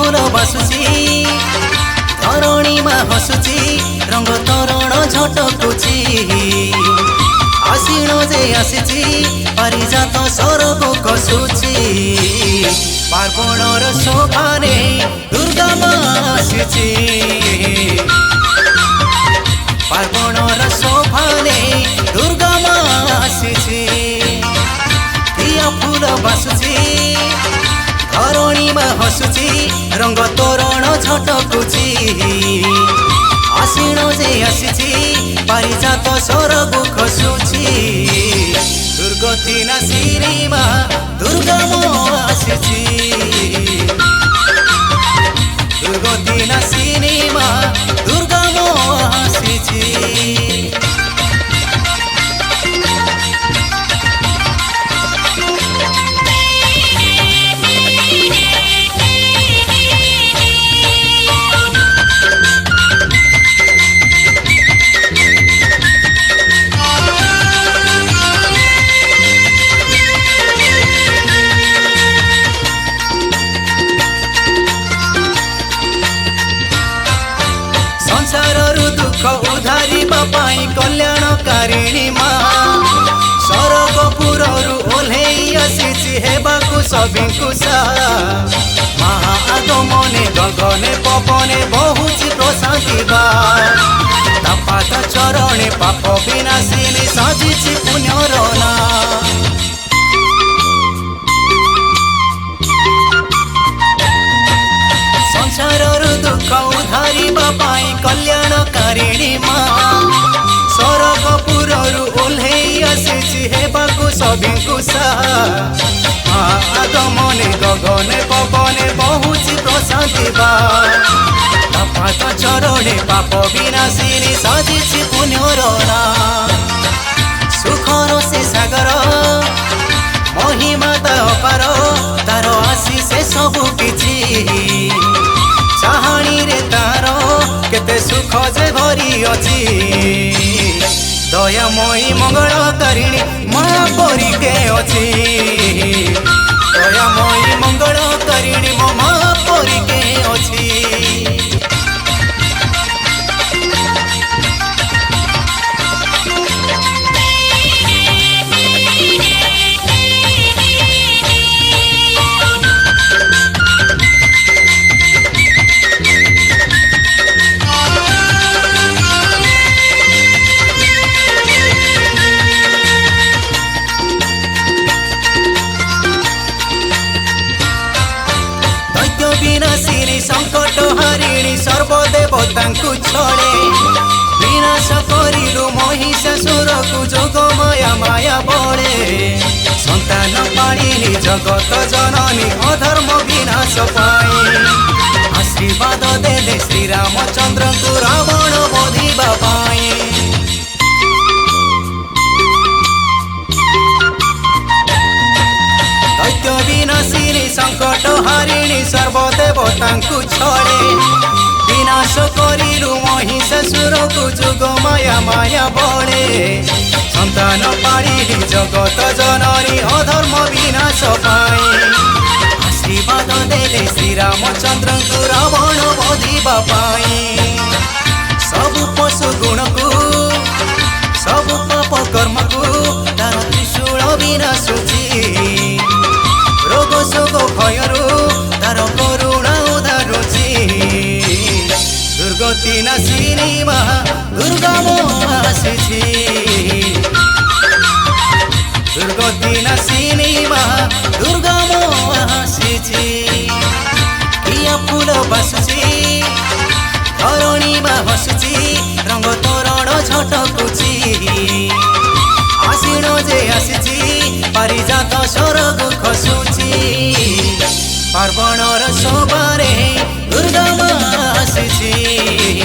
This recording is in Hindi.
फूल बासुची धरणी मा हसुची रंग तोरण झटकुची आसीण जे आसीची पारिजात सरग कसुची पार्वणर शोभाने दुर्गा मा आसीची पार्वणर शोभाने दुर्गा मा आसीची दिया फूल बासुची धरणी मा हसुची रंग तोरण झटकुची आसीण जे आसीची पारिजात सरग खसुची दुर्गति नासिनी मा दुर्गा मा आसीची दुर्गति नासिनी मा दुर्गा मा आसीची उधारी बापाई कल्याणकारिणी माँ सरगपुरु ओल्हेई आसीची हेबाकु सभिंकु सा महाआगमने गगने पवने बहुची प्रशांति बा तपात चरणे पाप विनाशिनी साजिची पुण्यर ना संसार दुख उधारी बापाई कल्याणकारिणी माँ सरगपुरु ओल्हेई आसीची हेबाकु सभिंकु सा आगमने गगने पवने बहुची प्रशांति बा तपात चरणे पाप विनाशिनी साजिची पुण्यर ना सुखर से सागर महिमा अपार तार आशीष सबु किछि चाहाणी रे तार केते सुख जे भरी अछि दयामयी मंगलकारिणी माँ परी के अछि दयामयी मंगलकारिणी मो माँ परी के अछि विनाशिनी संकट हारिणी सर्वदेवतांकु छळे विनाश करिलु महिषासुर को जोगमाया माया बळे संतान पाणिनी जगत जननी अधर्म विनाश पाई आशीर्वाद देले श्री रामचंद्र को रावण बधिबा पाई दैत्य विनाशिनी संकट हारिणी सर्वदेवतांकु छळे विनाश करिलु महिषासुर को जोगमाया माया बळे संतान पाणिनी जगत जननी अधर्म विनाश पाई आशीर्वाद देले श्री रामचंद्र को रावण बधिबा पाई सब पशु गुण को सब पाप कर्म को तार त्रिशूल विनाशुची रोग शोक भयरु तार करुणा उधारुची दुर्गति नासिनी मा दुर्गा मा आसीची दुर्गति नासिनी मा दुर्गा मा आसीची किया फूल बासुची धरणी मा हसुची रंग तोरण झटकुची आसीण जे आसीची पारिजात सरग खसुची पार्वणर शोभाने दुर्गा मा आसीची